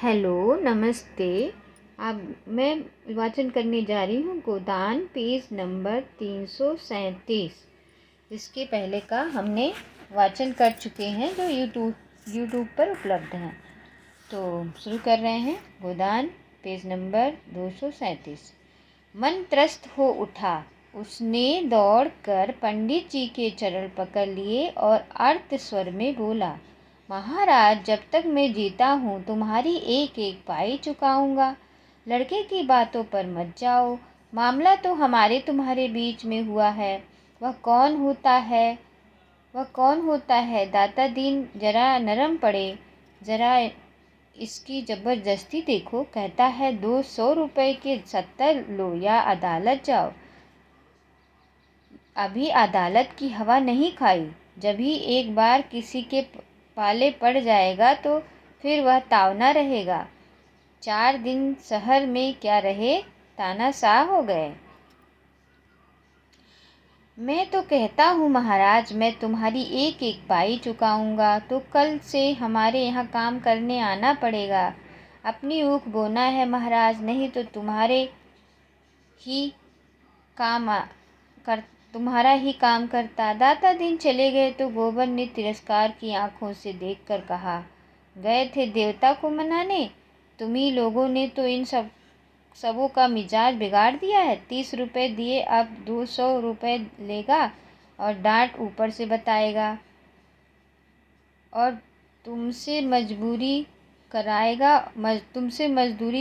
Hello, नमस्ते। अब मैं वाचन करने जा रही हूँ गोदान पेज नंबर 337। इसके पहले का हमने वाचन कर चुके हैं जो यूट्यूब पर उपलब्ध हैं। तो शुरू कर रहे हैं। गोदान पेज नंबर 237। मन त्रस्त हो उठा, उसने दौड़कर पंडित जी के चरण पकड़ लिए और अर्थ स्वर में बोला, महाराज, जब तक मैं जीता हूँ तुम्हारी एक एक पाई चुकाऊंगा। लड़के की बातों पर मत जाओ, मामला तो हमारे तुम्हारे बीच में हुआ है। वह कौन होता है दाता दीन, जरा नरम पड़े, जरा इसकी ज़बरदस्ती देखो। कहता है 200 रुपये के 70 लो या अदालत जाओ। अभी अदालत की हवा नहीं खाई। जब ही एक बार किसी के पाले पड़ जाएगा तो फिर वह तावना रहेगा। 4 दिन शहर में क्या रहे, तानाशाह हो गए। मैं तो कहता हूँ महाराज, मैं तुम्हारी एक एक पाई चुकाऊंगा। तो कल से हमारे यहाँ काम करने आना पड़ेगा। अपनी ऊख बोना है महाराज, नहीं तो ही काम कर तुम्हारा ही काम करता। दाता दिन चले गए तो गोबर ने तिरस्कार की आंखों से देखकर कहा, गए थे देवता को मनाने। तुम्ही लोगों ने तो इन सबों का मिजाज बिगाड़ दिया है। 30 रुपये दिए, अब 200 रुपये लेगा और डांट ऊपर से बताएगा और तुमसे मजदूरी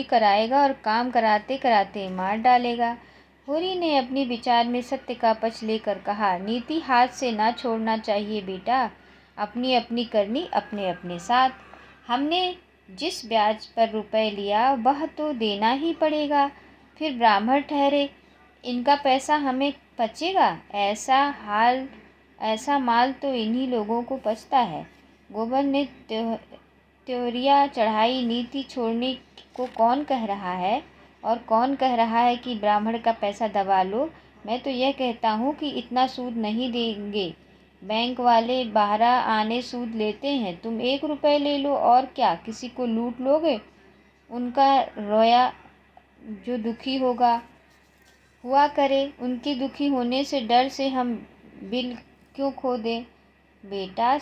कराएगा और काम कराते कराते मार डालेगा। होरी ने अपने विचार में सत्य का पक्ष लेकर कहा, नीति हाथ से ना छोड़ना चाहिए बेटा, अपनी अपनी करनी अपने अपने साथ। हमने जिस ब्याज पर रुपए लिया वह तो देना ही पड़ेगा, फिर ब्राह्मण ठहरे, इनका पैसा हमें पचेगा। ऐसा माल तो इन्हीं लोगों को पचता है। गोबर ने त्योरिया चढ़ाई, नीति छोड़ने को कौन कह रहा है और कौन कह रहा है कि ब्राह्मण का पैसा दबा लो। मैं तो यह कहता हूँ कि इतना सूद नहीं देंगे। बैंक वाले बाहरा आने सूद लेते हैं। तुम 1 रुपये ले लो और क्या किसी को लूट लोगे। उनका रोया जो दुखी हुआ करे, उनके दुखी होने से डर से हम बिल क्यों खो दें। बेटा,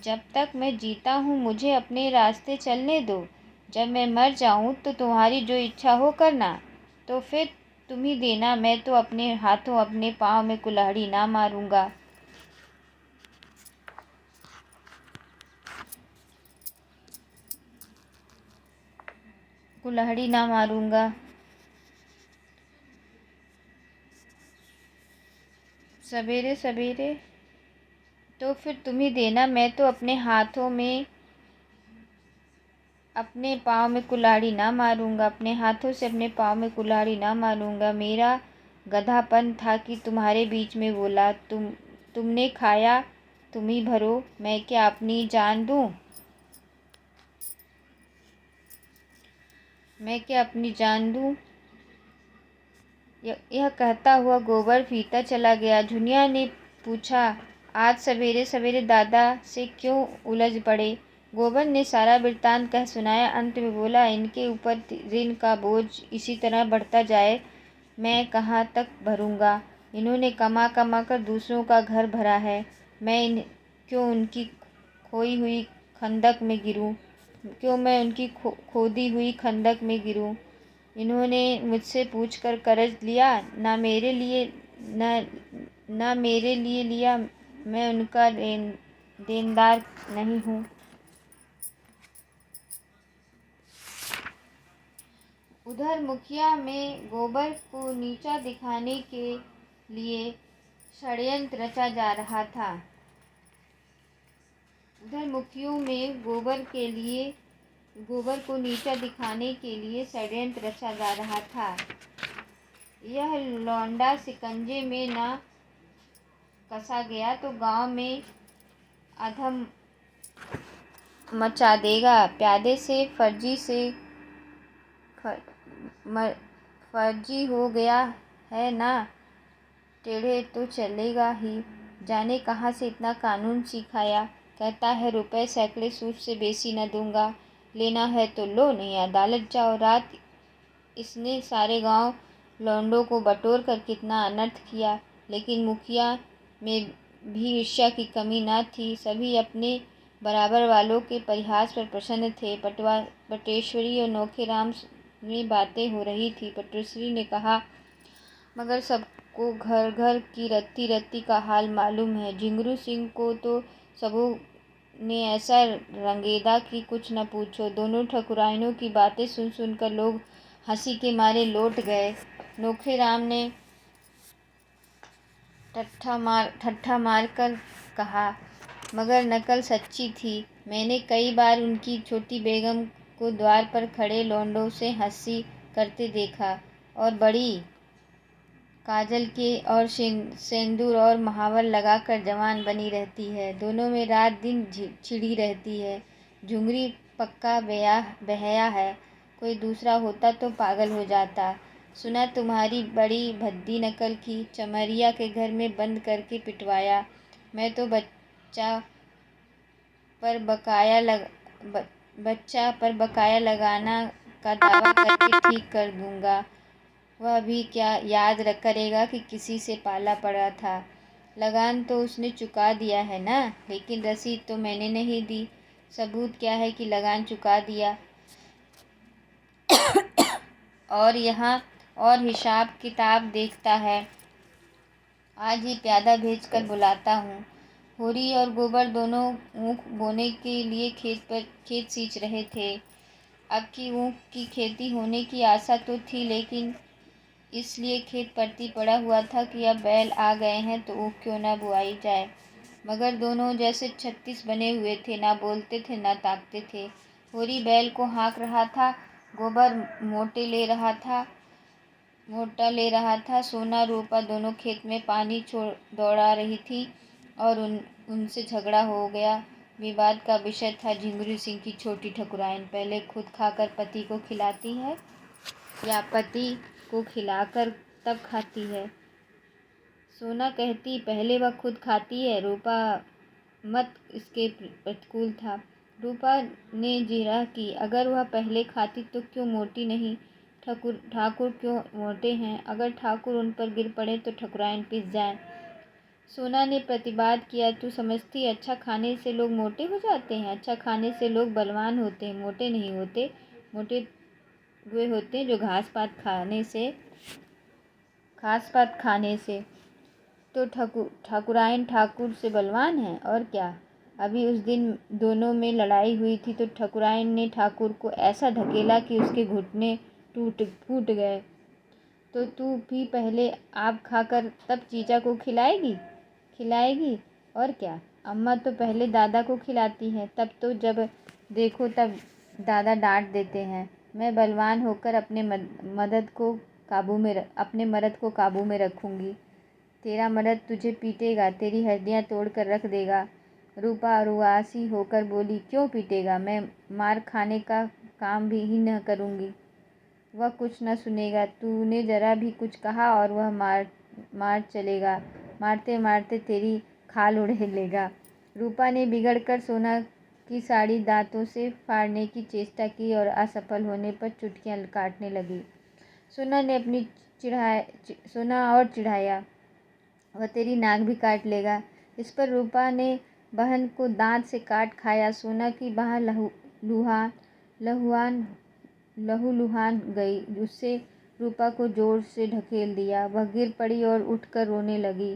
जब तक मैं जीता हूँ मुझे अपने रास्ते चलने दो। जब मैं मर जाऊँ तो तुम्हारी जो इच्छा हो करना, तो फिर तुम ही देना। मैं तो अपने हाथों अपने पाँव में कुल्हाड़ी ना मारूंगा। सवेरे सवेरे तो फिर तुम ही देना। मैं तो अपने हाथों में अपने पाँव में कुल्हाड़ी ना मारूंगा, अपने हाथों से अपने पाँव में कुल्हाड़ी ना मारूंगा। मेरा गधापन था कि तुम्हारे बीच में बोला, तुमने खाया तुम ही भरो। मैं क्या अपनी जान दूं? यह कहता हुआ गोबर फीता चला गया। झुनिया ने पूछा, आज सवेरे सवेरे दादा से क्यों उलझ पड़े। गोबर ने सारा वृत्तांत कह सुनाया। अंत में बोला, इनके ऊपर ऋण का बोझ इसी तरह बढ़ता जाए, मैं कहाँ तक भरूंगा। इन्होंने कमा कमा कर दूसरों का घर भरा है। मैं क्यों उनकी खोई हुई खंदक में गिरूं क्यों मैं उनकी खोदी हुई खंदक में गिरूं। इन्होंने मुझसे पूछकर कर्ज लिया, ना मेरे लिए लिया। मैं उनका देनदार नहीं हूँ। उधर मुखिया में गोबर को नीचा दिखाने के लिए षड्यंत्र रचा जा रहा था। गोबर को नीचा दिखाने के लिए षड्यंत्र रचा जा रहा था। यह लौंडा शिकंजे में न कसा गया तो गांव में अधम मचा देगा। प्यादे से फर्जी हो गया है ना, टेढ़े तो चलेगा ही। जाने कहाँ से इतना कानून सीखाया। कहता है रुपए सैकड़े सूद से बेसी न दूंगा। लेना है तो लो, नहीं अदालत जाओ। रात इसने सारे गांव लौंडों को बटोर कर कितना अनर्थ किया, लेकिन मुखिया में भी ईर्ष्या की कमी न थी। सभी अपने बराबर वालों के परिहास पर प्रसन्न थे। पटेश्वरी और नौखेराम में बातें हो रही थी। पटेश्वरी ने कहा, मगर सबको घर घर की रत्ती रत्ती का हाल मालूम है। झिंगुर सिंह को तो सबों ने ऐसा रंगेदा कि कुछ न पूछो। दोनों ठकुराइनों की बातें सुन सुनकर लोग हंसी के मारे लौट गए। नोखेराम ने ठट्ठा मार कर कहा, मगर नकल सच्ची थी। मैंने कई बार उनकी छोटी बेगम को द्वार पर खड़े लौंडों से हंसी करते देखा, और बड़ी काजल के और सिंदूर और महावर लगाकर जवान बनी रहती है। दोनों में रात दिन छिड़ी रहती है। झुंगरी पक्का बेहया है, कोई दूसरा होता तो पागल हो जाता। सुना तुम्हारी बड़ी भद्दी नकल की, चमरिया के घर में बंद करके पिटवाया। मैं तो बच्चा पर बकाया लगाना का दावा करके ठीक कर दूंगा। वह भी क्या याद करेगा कि किसी से पाला पड़ा था। लगान तो उसने चुका दिया है ना, लेकिन रसीद तो मैंने नहीं दी। सबूत क्या है कि लगान चुका दिया। और यहाँ और हिसाब किताब देखता है। आज ही प्यादा भेजकर बुलाता हूँ। होरी और गोबर दोनों ऊख बोने के लिए खेत सींच रहे थे। अब की ऊख की खेती होने की आशा तो थी, लेकिन इसलिए खेत परती पड़ा हुआ था कि अब बैल आ गए हैं तो ऊख क्यों न बुआई जाए। मगर दोनों जैसे 36 बने हुए थे, ना बोलते थे ना ताकते थे। होरी बैल को हाँक रहा था, गोबर मोटा ले रहा था। सोना रूपा दोनों खेत में पानी दौड़ा रही थी और उनसे झगड़ा हो गया। विवाद का विषय था झिंगुर सिंह की छोटी ठकुराइन पहले खुद खाकर पति को खिलाती है या पति को खिलाकर तब खाती है। सोना कहती पहले वह खुद खाती है। रूपा मत इसके प्रतिकूल था। रूपा ने जिरह की, अगर वह पहले खाती तो क्यों मोटी नहीं। ठाकुर क्यों मोटे हैं, अगर ठाकुर उन पर गिर पड़े तो ठकुराइन पिस जाए। सोना ने प्रतिवाद किया, तू समझती अच्छा खाने से लोग मोटे हो जाते हैं? अच्छा खाने से लोग बलवान होते हैं, मोटे नहीं होते। मोटे वे होते हैं जो घास पात खाने से। तो ठाकुराइन ठाकुर से बलवान है, और क्या। अभी उस दिन दोनों में लड़ाई हुई थी तो ठाकुराइन ने ठाकुर को ऐसा धकेला कि उसके घुटने फूट गए। तो तू भी पहले आप खाकर तब जीजा को खिलाएगी, और क्या। अम्मा तो पहले दादा को खिलाती हैं, तब तो जब देखो तब दादा डांट देते हैं। मैं बलवान होकर अपने मर्द को काबू में रखूंगी। तेरा मर्द तुझे पीटेगा, तेरी हड्डियां तोड़ कर रख देगा। रूपा रुआसी होकर बोली, क्यों पीटेगा? मैं मार खाने का काम भी ही न करूंगी। वह कुछ न सुनेगा। तूने जरा भी कुछ कहा और वह मार चलेगा। मारते मारते तेरी खाल उड़ेलेगा। रूपा ने बिगड़कर सोना की साड़ी दांतों से फाड़ने की चेष्टा की और असफल होने पर चुटकियां काटने लगी। सोना और चिढ़ाया, वह तेरी नाक भी काट लेगा। इस पर रूपा ने बहन को दांत से काट खाया। सोना की बाह लहूलुहान गई। उससे रूपा को जोर से ढकेल दिया। वह गिर पड़ी और उठकर रोने लगी।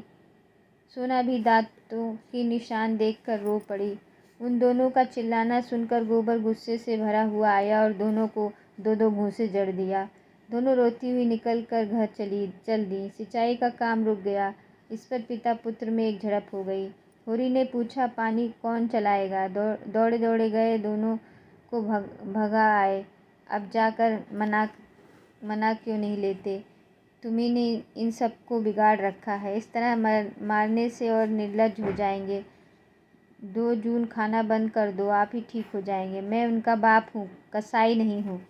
सोना भी दांतों की निशान देखकर रो पड़ी। उन दोनों का चिल्लाना सुनकर गोबर गुस्से से भरा हुआ आया और दोनों को दो घूंसे जड़ दिया। दोनों रोती हुई निकल कर घर चल दी। सिंचाई का काम रुक गया। इस पर पिता पुत्र में एक झड़प हो गई। होरी ने पूछा, पानी कौन चलाएगा? दौड़े दौड़े गए, दोनों को भगा आए। अब जाकर मना क्यों नहीं लेते? तुम्ही ने इन सब को बिगाड़ रखा है। इस तरह मारने से और निर्लज्ज हो जाएंगे। 2 जून खाना बंद कर दो, आप ही ठीक हो जाएंगे। मैं उनका बाप हूँ, कसाई नहीं हूँ।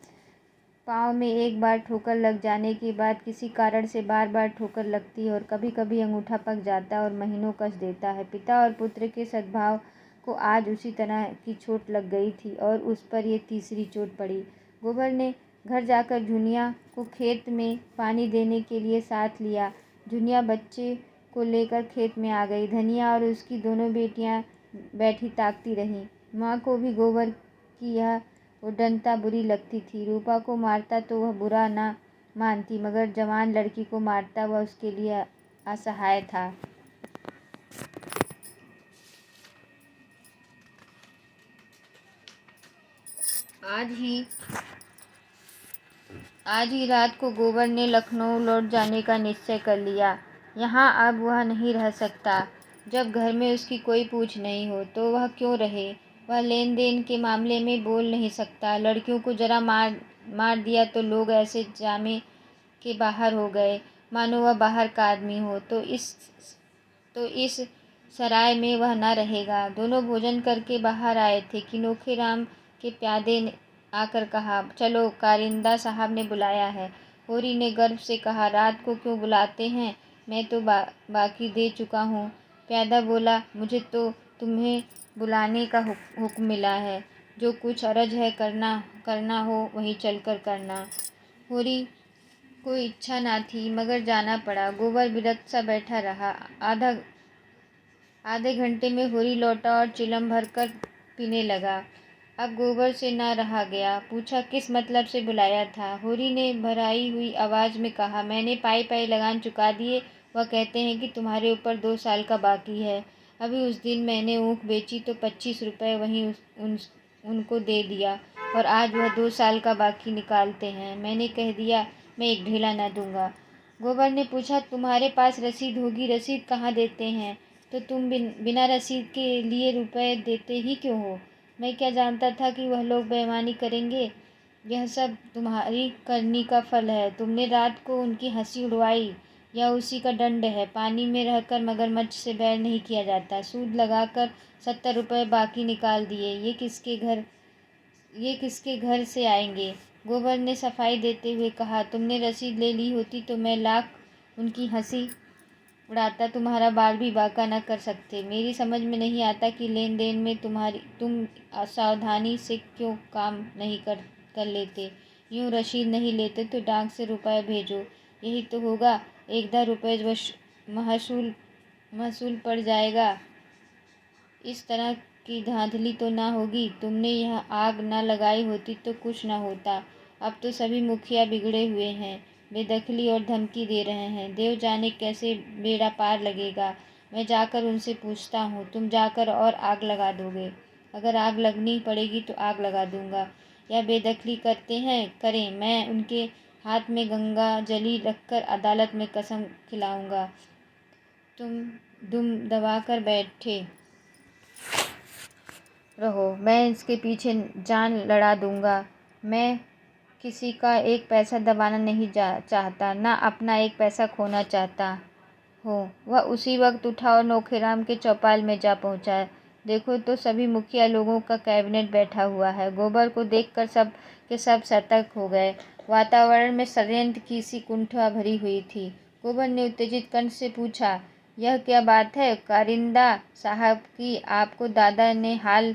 पाँव में एक बार ठोकर लग जाने के बाद किसी कारण से बार बार ठोकर लगती है और कभी कभी अंगूठा पक जाता है और महीनों कष्ट देता है। पिता और पुत्र के सद्भाव को आज उसी तरह की चोट लग गई थी और उस पर ये तीसरी चोट पड़ी। गोबर ने घर जाकर झुनिया को खेत में पानी देने के लिए साथ लिया। झुनिया बच्चे को लेकर खेत में आ गई। धनिया और उसकी दोनों बेटियां बैठी ताकती रहीं। माँ को भी गोबर की यह उद्दंडता बुरी लगती थी। रूपा को मारता तो वह बुरा ना मानती, मगर जवान लड़की को मारता वह उसके लिए असहाय था। आज ही रात को गोबर ने लखनऊ लौट जाने का निश्चय कर लिया। यहाँ अब वह नहीं रह सकता। जब घर में उसकी कोई पूछ नहीं हो तो वह क्यों रहे। वह लेन देन के मामले में बोल नहीं सकता। लड़कियों को जरा मार दिया तो लोग ऐसे जामे के बाहर हो गए मानो वह बाहर का आदमी हो। तो इस सराय में वह न रहेगा। दोनों भोजन करके बाहर आए थे कि नोखेराम के प्यादे ने आकर कहा, चलो कारिंदा साहब ने बुलाया है। होरी ने गर्व से कहा, रात को क्यों बुलाते हैं, मैं तो बाकी दे चुका हूँ। प्यादा बोला, मुझे तो तुम्हें बुलाने का हुक्म मिला है। जो कुछ अरज है करना हो वहीं चलकर करना। होरी को इच्छा ना थी मगर जाना पड़ा। गोबर विरक्त सा बैठा रहा। आधे घंटे में होरी लौटा और चिलम भर कर पीने लगा। अब गोबर से ना रहा गया। पूछा, किस मतलब से बुलाया था। होरी ने भराई हुई आवाज़ में कहा, मैंने पाई लगान चुका दिए। वह कहते हैं कि तुम्हारे ऊपर 2 साल का बाकी है। अभी उस दिन मैंने ऊँख बेची तो 25 रुपये वहीं उनको दे दिया और आज वह 2 साल का बाकी निकालते हैं। मैंने कह दिया मैं एक ढेला न दूंगा। गोबर ने पूछा, तुम्हारे पास रसीद होगी, रसीद कहाँ देते हैं? तो तुम बिना रसीद के लिए रुपए देते ही क्यों हो? मैं क्या जानता था कि वह लोग बेईमानी करेंगे। यह सब तुम्हारी करनी का फल है। तुमने रात को उनकी हंसी उड़वाई, यह उसी का दंड है। पानी में रहकर मगरमच्छ से बैर नहीं किया जाता। सूद लगाकर 70 रुपये बाकी निकाल दिए। ये किसके घर से आएंगे? गोबर ने सफाई देते हुए कहा, तुमने रसीद ले ली होती तो मैं लाख उनकी हंसी उड़ाता, तुम्हारा बाल भी बांका न कर सकते। मेरी समझ में नहीं आता कि लेन देन में तुम असावधानी से क्यों काम नहीं कर लेते। यूँ रसीद नहीं लेते तो डाक से रुपये भेजो, यही तो होगा। 1-10 रुपये महसूल पड़ जाएगा। इस तरह की धांधली तो ना होगी। तुमने यह आग ना लगाई होती तो कुछ ना होता। अब तो सभी मुखिया बिगड़े हुए हैं, बेदखली और धमकी दे रहे हैं। देव जाने कैसे बेड़ा पार लगेगा। मैं जाकर उनसे पूछता हूँ। तुम जाकर और आग लगा दोगे? अगर आग लगनी पड़ेगी तो आग लगा दूंगा। या बेदखली करते हैं करें, मैं उनके हाथ में गंगा जली रखकर अदालत में कसम खिलाऊंगा। तुम दुम दबाकर बैठे रहो, मैं इसके पीछे जान लड़ा दूंगा। मैं किसी का एक पैसा दबाना नहीं चाहता, ना अपना एक पैसा खोना चाहता हूँ। वह उसी वक्त उठा और नोखेराम के चौपाल में जा पहुँचा। देखो तो सभी मुखिया लोगों का कैबिनेट बैठा हुआ है। गोबर को देखकर सब के सब सतर्क हो गए। वातावरण में षड्यंत्र की सी कुंठा भरी हुई थी। गोबर ने उत्तेजित कंठ से पूछा, यह क्या बात है कारिंदा साहब की आपको दादा ने हाल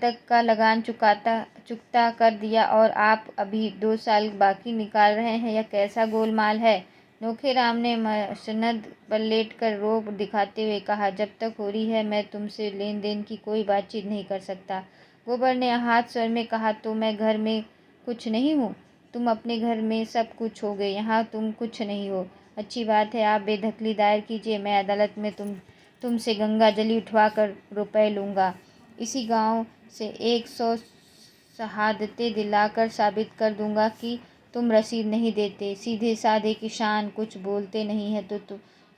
तक का लगान चुकता कर दिया और आप अभी 2 साल बाकी निकाल रहे हैं? यह कैसा गोलमाल है? नोखेराम ने मसनद पर लेटकर रोब दिखाते हुए कहा, जब तक हो रही है मैं तुमसे लेन देन की कोई बातचीत नहीं कर सकता। गोबर ने आहत स्वर में कहा, तो मैं घर में कुछ नहीं हूँ? तुम अपने घर में सब कुछ होगे, यहाँ तुम कुछ नहीं हो। अच्छी बात है, आप बेदखली दायर कीजिए। मैं अदालत में तुमसे गंगा जली उठवा कर रुपये लूँगा। इसी गांव से 100 शहादतें दिलाकर साबित कर दूंगा कि तुम रसीद नहीं देते। सीधे साधे किसान कुछ बोलते नहीं हैं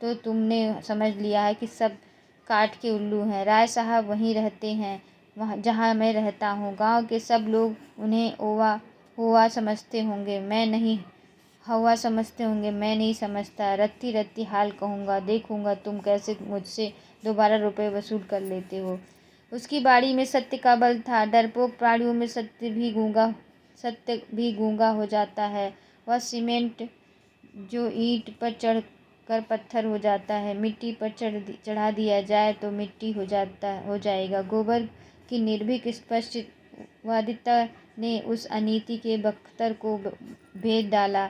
तो तुमने समझ लिया है कि सब काट के उल्लू हैं। राय साहब वहीं रहते हैं वहाँ जहाँ मैं रहता हूँ। गांव के सब लोग उन्हें हुआ समझते होंगे, मैं नहीं समझता। रत्ती रत्ती हाल कहूँगा, देखूँगा तुम कैसे मुझसे दोबारा रुपये वसूल कर लेते हो। उसकी बाड़ी में सत्य का बल था। डरपोक प्राणियों में सत्य भी गूंगा हो जाता है। वह सीमेंट जो ईंट पर कर पत्थर हो जाता है, मिट्टी पर चढ़ा दिया जाए तो मिट्टी हो जाएगा। गोबर की निर्भीक स्पष्टवादिता ने उस अनीति के बख्तर को भेद डाला,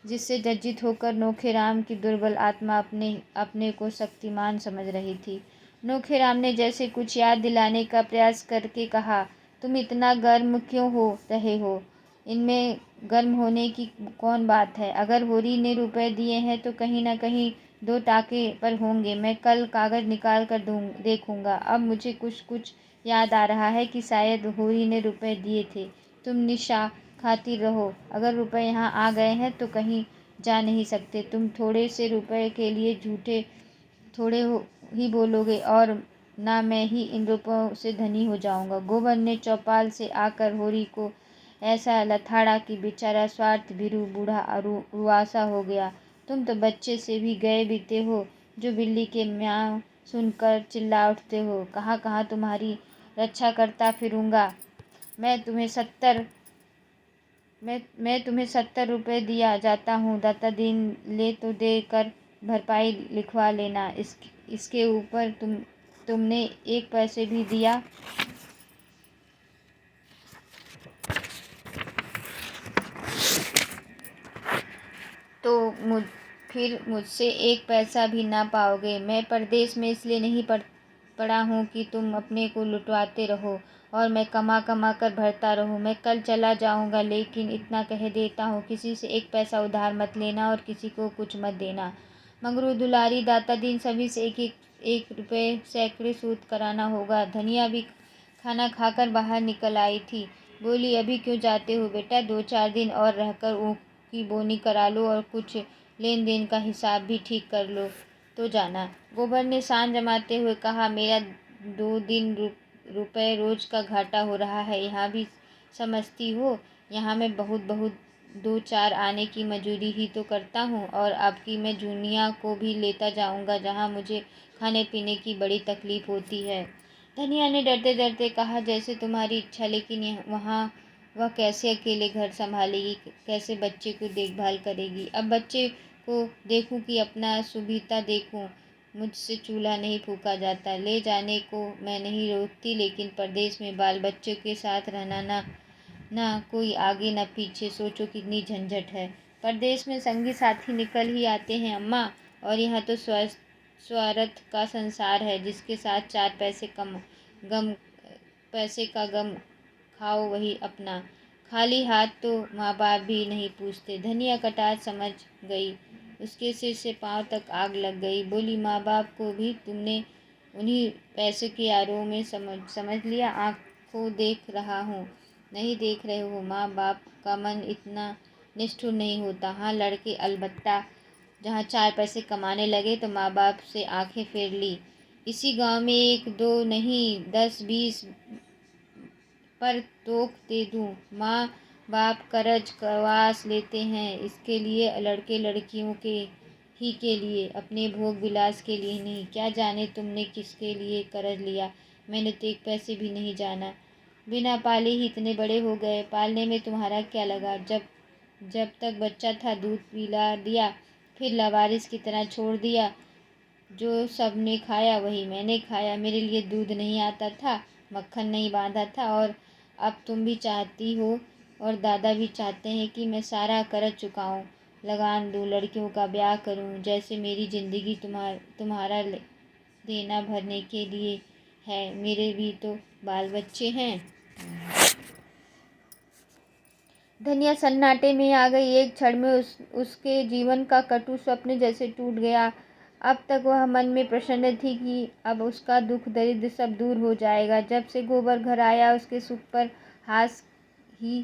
जिससे लज्जित होकर नोखेराम की दुर्बल आत्मा अपने को शक्तिमान समझ रही थी। नोखेराम ने जैसे कुछ याद दिलाने का प्रयास करके कहा, तुम इतना गर्म क्यों हो रहे हो? इनमें गर्म होने की कौन बात है? अगर होरी ने रुपए दिए हैं तो कहीं न कहीं 2 टाके पर होंगे। मैं कल कागज़ निकाल कर देखूँगा। अब मुझे कुछ याद आ रहा है कि शायद होरी ने रुपए दिए थे। तुम निशा खाती रहो। अगर रुपए यहाँ आ गए हैं तो कहीं जा नहीं सकते। तुम थोड़े से रुपए के लिए झूठे थोड़े ही बोलोगे और ना मैं ही इन रुपयों से धनी हो जाऊंगा। गोबर ने चौपाल से आकर होरी को ऐसा लथाड़ा कि बेचारा स्वार्थ भीरू बूढ़ा रुआसा हो गया। तुम तो बच्चे से भी गए बीते हो, जो बिल्ली के म्याऊं सुनकर चिल्ला उठते हो। कहाँ कहाँ तुम्हारी रक्षा करता फिरूंगा। मैं तुम्हें 70 रुपये दिया जाता हूँ। दाता दीन ले तो दे कर भरपाई लिखवा लेना। इसके ऊपर तुमने 1 पैसे भी दिया तो फिर मुझसे 1 पैसा भी ना पाओगे। मैं परदेश में इसलिए नहीं पड़ा हूँ कि तुम अपने को लुटवाते रहो और मैं कमा कमा कर भरता रहूँ। मैं कल चला जाऊँगा, लेकिन इतना कह देता हूँ, किसी से 1 पैसा उधार मत लेना और किसी को कुछ मत देना। मंगरू दुलारी दाता दीन सभी से 1 रुपये सैकड़े सूद कराना होगा। धनिया भी खाना खाकर बाहर निकल आई थी। बोली, अभी क्यों जाते हो बेटा? 2-4 दिन और रहकर ऊख की बोनी करा लो और कुछ लेन देन का हिसाब भी ठीक कर लो तो जाना। गोबर ने शान जमाते हुए कहा, मेरा 2 रुपए रोज का घाटा हो रहा है। यहाँ भी समझती हो, यहाँ मैं बहुत 2-4 आने की मजूरी ही तो करता हूँ और आपकी मैं जूनिया को भी लेता जाऊँगा, जहाँ मुझे खाने पीने की बड़ी तकलीफ होती है। धनिया ने डरते डरते कहा, जैसे तुम्हारी इच्छा, लेकिन वहाँ वह कैसे अकेले घर संभालेगी, कैसे बच्चे को देखभाल करेगी? अब बच्चे को देखूं कि अपना सुभीता देखूं? मुझसे चूल्हा नहीं फूका जाता। ले जाने को मैं नहीं रोकती, लेकिन परदेश में बाल बच्चों के साथ रहना ना कोई आगे ना पीछे। सोचो कितनी झंझट है। परदेश में संगी साथी निकल ही आते हैं अम्मा, और यहाँ तो स्वार्थ का संसार है। जिसके साथ 4 पैसे का गम खाओ वही अपना। खाली हाथ तो माँ बाप भी नहीं पूछते। धनिया कटार समझ गई। उसके सिर से पांव तक आग लग गई। बोली, माँ बाप को भी तुमने उन्हीं पैसे के आरोह में समझ लिया? आंखों देख रहा हूँ। नहीं देख रहे हो? माँ बाप का मन इतना निष्ठुर नहीं होता। हाँ, लड़के अलबत्ता जहाँ 4 पैसे कमाने लगे तो माँ बाप से आंखें फेर ली। इसी गांव में 1-2 नहीं 10-20 पर तोक दे दूँ। माँ बाप कर्ज करवास लेते हैं, इसके लिए लड़के लड़कियों के लिए, अपने भोग विलास के लिए नहीं। क्या जाने तुमने किसके लिए कर्ज लिया? मैंने तो 1 पैसे भी नहीं जाना। बिना पाले ही इतने बड़े हो गए। पालने में तुम्हारा क्या लगा? जब तक बच्चा था दूध पिला दिया, फिर लावारिस की तरह छोड़ दिया। जो सबने खाया वही मैंने खाया। मेरे लिए दूध नहीं आता था, मक्खन नहीं बांधा था, और अब तुम भी चाहती हो और दादा भी चाहते हैं कि मैं सारा कर्ज चुकाऊं, लगान दूं, लड़कियों का ब्याह करूं। जैसे मेरी ज़िंदगी तुम्हारा देना भरने के लिए है। मेरे भी तो बाल बच्चे हैं। धनिया सन्नाटे में आ गई। एक क्षण में उसके जीवन का कटु स्वप्न जैसे टूट गया। अब तक वह मन में प्रसन्न थी कि अब उसका दुख दरिद्र सब दूर हो जाएगा। जब से गोबर घर आया, उसके सुख पर हास ही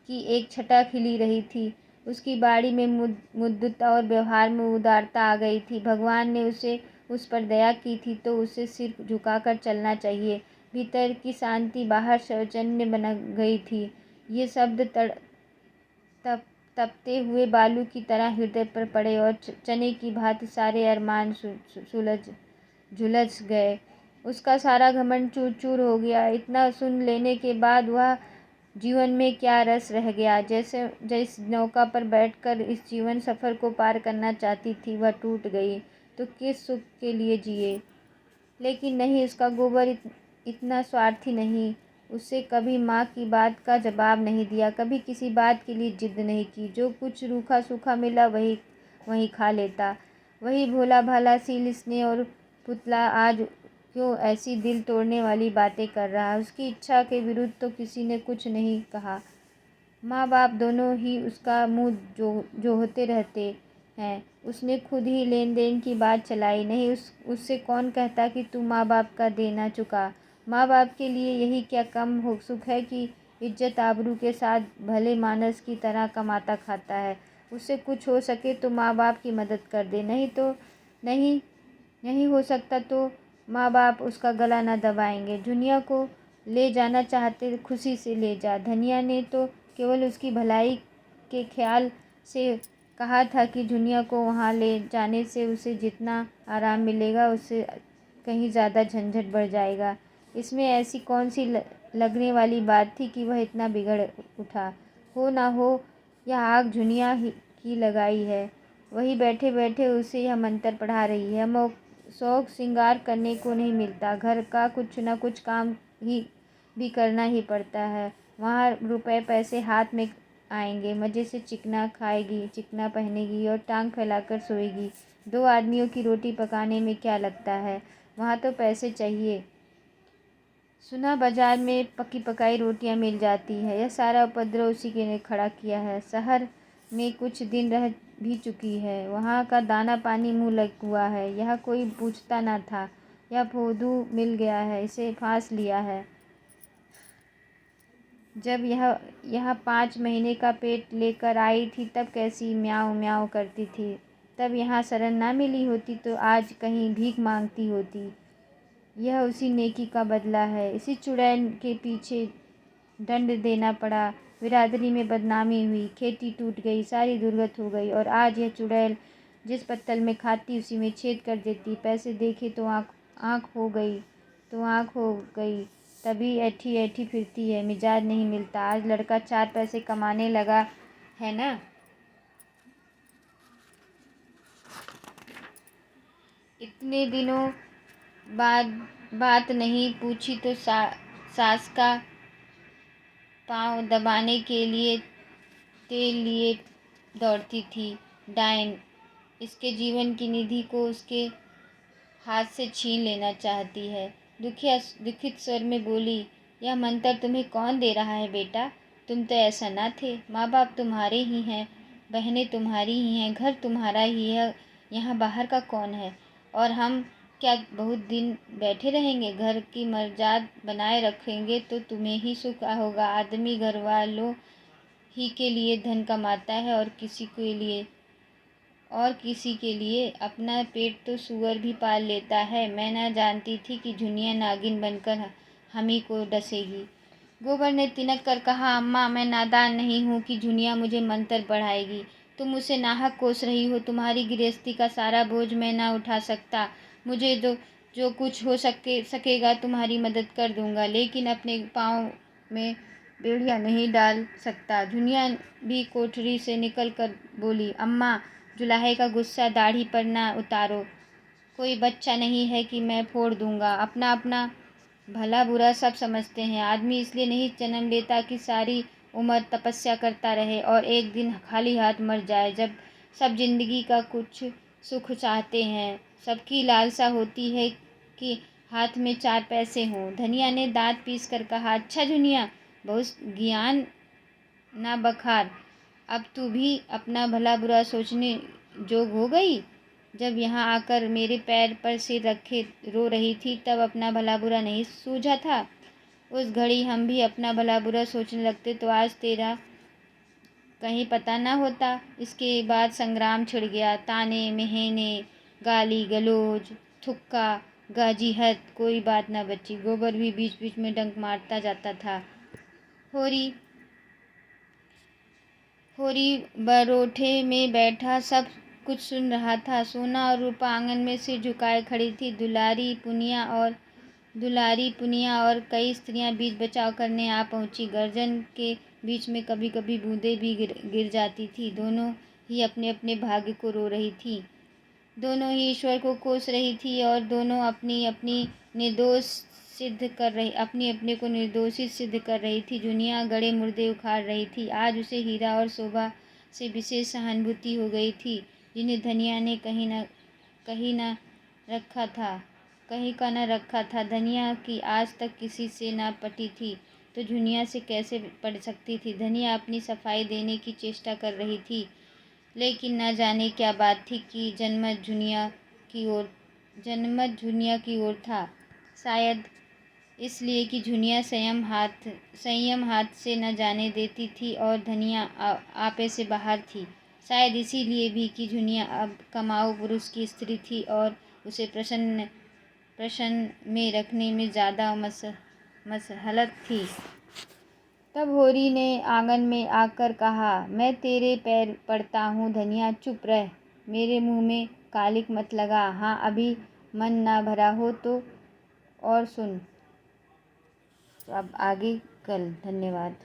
की एक छटा खिली रही थी। उसकी बाड़ी में मुद्दता और व्यवहार में उदारता आ गई थी। भगवान ने उसे उस पर दया की थी तो उसे सिर झुकाकर चलना चाहिए। भीतर की शांति बाहर सौजन्य बन गई थी। ये शब्द तपते हुए बालू की तरह हृदय पर पड़े और चने की भांति सारे अरमान झुलस गए। उसका सारा घमंड चूर चूर हो गया। इतना सुन लेने के बाद वह जीवन में क्या रस रह गया। जैसे जिस नौका पर बैठकर इस जीवन सफ़र को पार करना चाहती थी वह टूट गई तो किस सुख के लिए जिए। लेकिन नहीं, उसका गोबर इतना स्वार्थी नहीं। उससे कभी माँ की बात का जवाब नहीं दिया, कभी किसी बात के लिए जिद नहीं की। जो कुछ रूखा सूखा मिला वही वही खा लेता। वही भोला भाला सील स्नेह और पुतला आज क्यों ऐसी दिल तोड़ने वाली बातें कर रहा है। उसकी इच्छा के विरुद्ध तो किसी ने कुछ नहीं कहा। माँ बाप दोनों ही उसका मुँह जोहते रहते हैं। उसने खुद ही लेन देन की बात चलाई। नहीं, उससे कौन कहता कि तू माँ बाप का देना चुका। माँ बाप के लिए यही क्या कम हो सुख है कि इज्जत आबरू के साथ भले मानस की तरह कमाता खाता है। उससे कुछ हो सके तो माँ बाप की मदद कर दे, नहीं तो नहीं। नहीं हो सकता तो माँ बाप उसका गला न दबाएंगे। दुनिया को ले जाना चाहते खुशी से ले जा। धनिया ने तो केवल उसकी भलाई के ख्याल से कहा था कि दुनिया को वहाँ ले जाने से उसे जितना आराम मिलेगा उससे कहीं ज़्यादा झंझट बढ़ जाएगा। इसमें ऐसी कौन सी लगने वाली बात थी कि वह इतना बिगड़ उठा। हो ना हो यह आग दुनिया ही की लगाई है। वही बैठे बैठे उसे यह मंत्र पढ़ा रही है। शौक श्रृंगार करने को नहीं मिलता, घर का कुछ न कुछ काम ही भी करना ही पड़ता है। वहाँ रुपए पैसे हाथ में आएंगे, मज़े से चिकना खाएगी, चिकना पहनेगी और टांग फैलाकर सोएगी। 2 आदमियों की रोटी पकाने में क्या लगता है, वहाँ तो पैसे चाहिए। सुना बाजार में पकी पकाई रोटियां मिल जाती है। यह सारा उपद्रव उसी के ने खड़ा किया है। शहर में कुछ दिन रह भी चुकी है, वहाँ का दाना पानी मुँह लग हुआ है। यह कोई पूछता न था। यह फोदू मिल गया है, इसे फांस लिया है। जब यह 5 महीने का पेट लेकर आई थी तब कैसी म्याऊं म्याऊं करती थी। तब यहाँ शरण ना मिली होती तो आज कहीं भीख मांगती होती। यह उसी नेकी का बदला है। इसी चुड़ैल के पीछे दंड देना पड़ा। बिरादरी में बदनामी हुई, खेती टूट गई, सारी दुर्गत हो गई। और आज यह चुड़ैल जिस पत्तल में खाती उसी में छेद कर देती। पैसे देखे तो आँख हो गई, तभी ऐठी ऐठी फिरती है। मिजाज नहीं मिलता। आज लड़का 4 पैसे कमाने लगा है ना। इतने दिनों बाद बात नहीं पूछी तो सास का पाँव दबाने के लिए तेल लिए दौड़ती थी। डायन इसके जीवन की निधि को उसके हाथ से छीन लेना चाहती है। दुखित स्वर में बोली, यह मंत्र तुम्हें कौन दे रहा है बेटा? तुम तो ऐसा ना थे। माँ बाप तुम्हारे ही हैं, बहनें तुम्हारी ही हैं, घर तुम्हारा ही है। यहाँ बाहर का कौन है? और हम क्या बहुत दिन बैठे रहेंगे? घर की मर्यादा बनाए रखेंगे तो तुम्हें ही सुख होगा। आदमी घर वालों ही के लिए धन कमाता है और किसी के लिए अपना पेट तो सूअर भी पाल लेता है। मैं ना जानती थी कि दुनिया नागिन बनकर हम ही को डसेगी। गोबर ने तिनक कर कहा, अम्मा मैं नादान नहीं हूँ कि दुनिया मुझे मंत्र पढ़ाएगी। तुम उसे नाहक कोस रही हो। तुम्हारी गृहस्थी का सारा बोझ मैं ना उठा सकता। मुझे जो कुछ हो सकेगा तुम्हारी मदद कर दूंगा, लेकिन अपने पाँव में बेड़ियाँ नहीं डाल सकता। दुनिया भी कोठरी से निकल कर बोली, अम्मा जुलाहे का गुस्सा दाढ़ी पर ना उतारो। कोई बच्चा नहीं है कि मैं फोड़ दूंगा। अपना अपना भला बुरा सब समझते हैं। आदमी इसलिए नहीं जन्म लेता कि सारी उम्र तपस्या करता रहे और एक दिन खाली हाथ मर जाए। जब सब जिंदगी का कुछ सुख चाहते हैं, सबकी लालसा होती है कि हाथ में 4 पैसे हों। धनिया ने दांत पीस कर कहा, अच्छा दुनिया, बहुत ज्ञान ना बखार। अब तू भी अपना भला बुरा सोचने जोग हो गई। जब यहाँ आकर मेरे पैर पर सिर रखे रो रही थी तब अपना भला बुरा नहीं सूझा था। उस घड़ी हम भी अपना भला बुरा सोचने लगते तो आज तेरा कहीं पता ना होता। इसके बाद संग्राम छिड़ गया। ताने मेहने, गाली गलौज, थुक्का गाजीहत, कोई बात ना बची। गोबर भी बीच बीच में डंक मारता जाता था। होरी बरोठे में बैठा सब कुछ सुन रहा था। सोना और रूपा आंगन में सिर झुकाए खड़ी थी। दुलारी, पुनिया और दुलारी, पुनिया और कई स्त्रियां बीच बचाव करने आ पहुंची। गर्जन के बीच में कभी कभी बूंदें भी गिर जाती थी। दोनों ही अपने अपने भाग्य को रो रही थी, दोनों ही ईश्वर को कोस रही थी और दोनों अपनी अपनी अपने अपने को निर्दोषी सिद्ध कर रही थी। दुनिया गड़े मुर्दे उखाड़ रही थी। आज उसे हीरा और शोभा से विशेष सहानुभूति हो गई थी, जिन्हें धनिया ने कहीं का न रखा था। धनिया की आज तक किसी से ना पटी थी, तो दुनिया से कैसे पड़ सकती थी। धनिया अपनी सफाई देने की चेष्टा कर रही थी, लेकिन न जाने क्या बात थी कि जनमत दुनिया की ओर था। शायद इसलिए कि दुनिया संयम हाथ से न जाने देती थी और धनिया आपे से बाहर थी। शायद इसीलिए भी कि दुनिया अब कमाऊ पुरुष की स्त्री थी और उसे प्रसन्न में रखने में ज़्यादा मसहलत थी। तब होरी ने आंगन में आकर कहा, मैं तेरे पैर पड़ता हूँ धनिया, चुप रह, मेरे मुंह में कालिक मत लगा। हाँ, अभी मन ना भरा हो तो और सुन। तो अब आगे कल। धन्यवाद।